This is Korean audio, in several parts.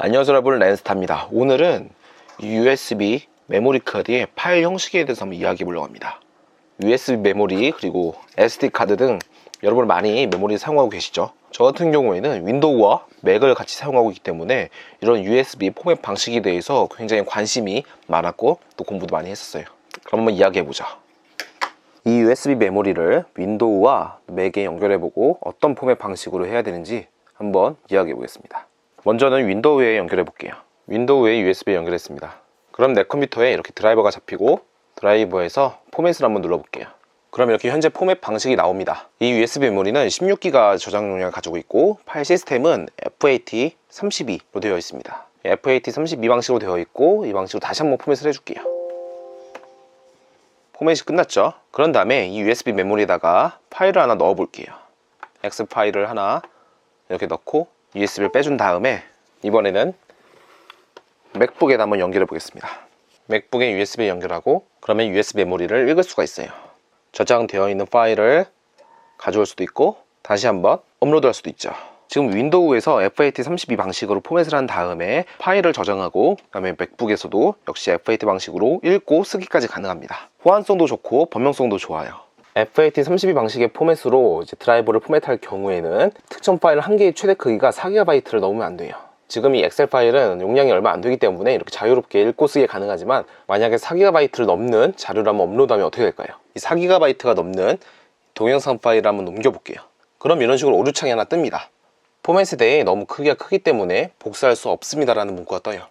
안녕하세요 여러분, 랜스타입니다. 오늘은 USB 메모리 카드의 파일 형식에 대해서 한번 이야기해 보려고 합니다. USB 메모리 그리고 SD카드 등 여러분 많이 메모리 사용하고 계시죠? 저 같은 경우에는 윈도우와 맥을 같이 사용하고 있기 때문에 이런 USB 포맷 방식에 대해서 굉장히 관심이 많았고 또 공부도 많이 했었어요. 그럼 한번 이야기해 보자. 이 USB 메모리를 윈도우와 맥에 연결해 보고 어떤 포맷 방식으로 해야 되는지 한번 이야기해 보겠습니다. 먼저는 윈도우에 연결해 볼게요. 윈도우에 USB에 연결했습니다. 그럼 내 컴퓨터에 이렇게 드라이버가 잡히고 드라이버에서 포맷을 한번 눌러 볼게요. 그럼 이렇게 현재 포맷 방식이 나옵니다. 이 USB 메모리는 16기가 저장 용량을 가지고 있고 파일 시스템은 FAT32로 되어 있습니다. FAT32 방식으로 되어 있고 이 방식으로 다시 한번 포맷을 해줄게요. 포맷이 끝났죠? 그런 다음에 이 USB 메모리에다가 파일을 하나 넣어 볼게요. X 파일을 하나 이렇게 넣고 USB를 빼준 다음에 이번에는 맥북에다 한번 연결해 보겠습니다. 맥북에 USB에 연결하고 그러면 USB 메모리를 읽을 수가 있어요. 저장되어 있는 파일을 가져올 수도 있고 다시 한번 업로드할 수도 있죠. 지금 윈도우에서 FAT32 방식으로 포맷을 한 다음에 파일을 저장하고 그 다음에 맥북에서도 역시 FAT 방식으로 읽고 쓰기까지 가능합니다. 호환성도 좋고 범용성도 좋아요. FAT32 방식의 포맷으로 이제 드라이버를 포맷할 경우에는 특정 파일 한 개의 최대 크기가 4GB를 넘으면 안 돼요. 지금 이 엑셀 파일은 용량이 얼마 안 되기 때문에 이렇게 자유롭게 읽고 쓰기 가능하지만 만약에 4GB를 넘는 자료를 한번 업로드하면 어떻게 될까요? 이 4GB가 넘는 동영상 파일을 한번 넘겨볼게요. 그럼 이런 식으로 오류창이 하나 뜹니다. 포맷에 대해 너무 크기가 크기 때문에 복사할 수 없습니다 라는 문구가 떠요.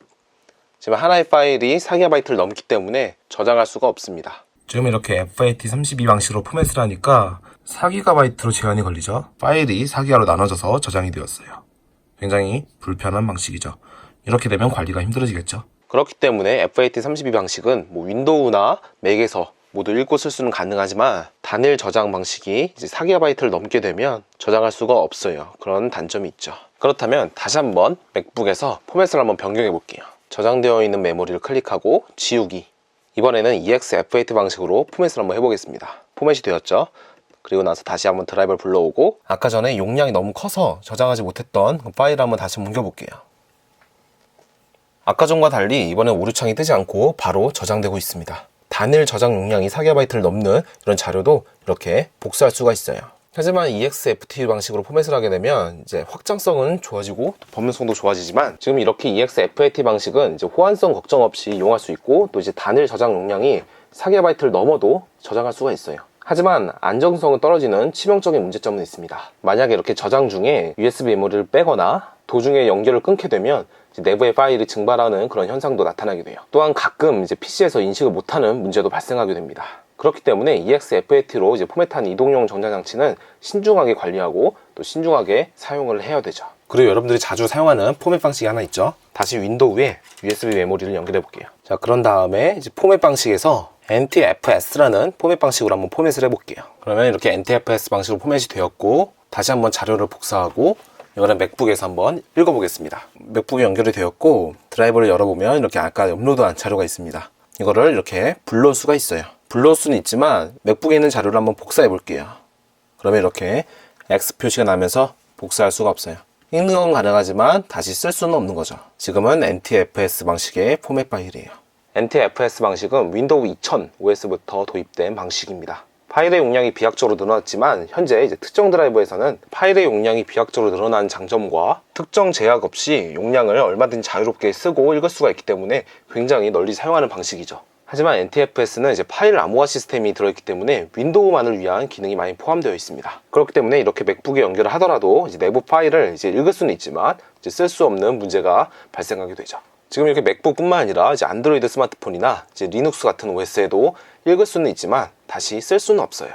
지금 하나의 파일이 4GB를 넘기 때문에 저장할 수가 없습니다. 지금 이렇게 FAT32 방식으로 포맷을 하니까 4GB로 제한이 걸리죠. 파일이 4기가로 나눠져서 저장이 되었어요. 굉장히 불편한 방식이죠. 이렇게 되면 관리가 힘들어지겠죠. 그렇기 때문에 FAT32 방식은 윈도우나 맥에서 모두 읽고 쓸 수는 가능하지만 단일 저장 방식이 이제 4GB를 넘게 되면 저장할 수가 없어요. 그런 단점이 있죠. 그렇다면 다시 한번 맥북에서 포맷을 한번 변경해 볼게요. 저장되어 있는 메모리를 클릭하고 지우기. 이번에는 EXFAT 방식으로 포맷을 한번 해보겠습니다. 포맷이 되었죠? 그리고 나서 다시 한번 드라이버를 불러오고 아까 전에 용량이 너무 커서 저장하지 못했던 그 파일을 한번 다시 옮겨볼게요. 아까 전과 달리 이번엔 오류창이 뜨지 않고 바로 저장되고 있습니다. 단일 저장 용량이 4GB를 넘는 이런 자료도 이렇게 복사할 수가 있어요. 하지만 EXFT 방식으로 포맷을 하게 되면 이제 확장성은 좋아지고 범용성도 좋아지지만 지금 이렇게 EXFAT 방식은 이제 호환성 걱정 없이 이용할 수 있고 또 이제 단일 저장 용량이 4GB를 넘어도 저장할 수가 있어요. 하지만 안정성은 떨어지는 치명적인 문제점은 있습니다. 만약에 이렇게 저장 중에 USB 메모리를 빼거나 도중에 연결을 끊게 되면 내부의 파일이 증발하는 그런 현상도 나타나게 돼요. 또한 가끔 이제 PC에서 인식을 못하는 문제도 발생하게 됩니다. 그렇기 때문에 EXFAT로 이제 포맷한 이동용 전자 장치는 신중하게 관리하고 또 신중하게 사용을 해야 되죠. 그리고 여러분들이 자주 사용하는 포맷 방식이 하나 있죠. 다시 윈도우에 USB 메모리를 연결해 볼게요. 자, 그런 다음에 이제 포맷 방식에서 NTFS라는 포맷 방식으로 한번 포맷을 해볼게요. 그러면 이렇게 NTFS 방식으로 포맷이 되었고 다시 한번 자료를 복사하고 이거는 맥북에서 한번 읽어보겠습니다. 맥북에 연결이 되었고 드라이버를 열어보면 이렇게 아까 업로드한 자료가 있습니다. 이거를 이렇게 불러올 수가 있어요. 불러올 수는 있지만 맥북에 있는 자료를 한번 복사해 볼게요. 그러면 이렇게 X 표시가 나면서 복사할 수가 없어요. 읽는 건 가능하지만 다시 쓸 수는 없는 거죠. 지금은 NTFS 방식의 포맷 파일이에요. NTFS 방식은 윈도우 2000 OS부터 도입된 방식입니다. 파일의 용량이 비약적으로 늘어났지만 현재 이제 특정 드라이버에서는 파일의 용량이 비약적으로 늘어난 장점과 특정 제약 없이 용량을 얼마든지 자유롭게 쓰고 읽을 수가 있기 때문에 굉장히 널리 사용하는 방식이죠. 하지만 NTFS는 이제 파일 암호화 시스템이 들어있기 때문에 윈도우만을 위한 기능이 많이 포함되어 있습니다. 그렇기 때문에 이렇게 맥북에 연결을 하더라도 이제 내부 파일을 이제 읽을 수는 있지만 이제 쓸 수 없는 문제가 발생하게 되죠. 지금 이렇게 맥북뿐만 아니라 이제 안드로이드 스마트폰이나 이제 리눅스 같은 OS에도 읽을 수는 있지만 다시 쓸 수는 없어요.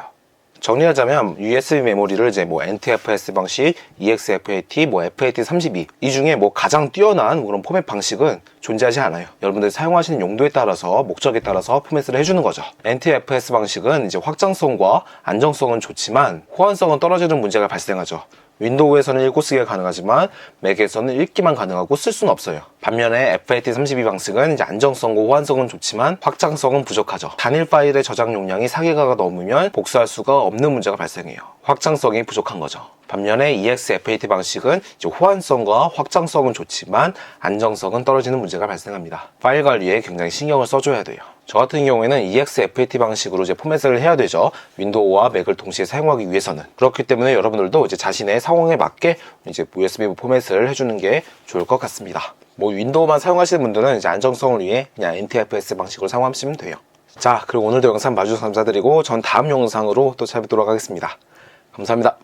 정리하자면 USB 메모리를 이제 NTFS 방식, EXFAT, FAT32 이 중에 가장 뛰어난 그런 포맷 방식은 존재하지 않아요. 여러분들이 사용하시는 용도에 따라서 목적에 따라서 포맷을 해주는 거죠. NTFS 방식은 이제 확장성과 안정성은 좋지만 호환성은 떨어지는 문제가 발생하죠. 윈도우에서는 읽고 쓰기가 가능하지만 맥에서는 읽기만 가능하고 쓸 수는 없어요. 반면에 FAT32 방식은 이제 안정성과 호환성은 좋지만 확장성은 부족하죠. 단일 파일의 저장 용량이 4기가가 넘으면 복사할 수가 없는 문제가 발생해요. 확장성이 부족한 거죠. 반면에 EXFAT 방식은 이제 호환성과 확장성은 좋지만 안정성은 떨어지는 문제가 발생합니다. 파일 관리에 굉장히 신경을 써줘야 돼요. 저 같은 경우에는 EXFAT 방식으로 이제 포맷을 해야 되죠. 윈도우와 맥을 동시에 사용하기 위해서는. 그렇기 때문에 여러분들도 이제 자신의 상황에 맞게 이제 USB 포맷을 해주는 게 좋을 것 같습니다. 윈도우만 사용하시는 분들은 이제 안정성을 위해 그냥 NTFS 방식으로 사용하시면 돼요. 자, 그리고 오늘도 영상 봐주셔서 감사드리고 전 다음 영상으로 또 찾아뵙도록 하겠습니다. 감사합니다.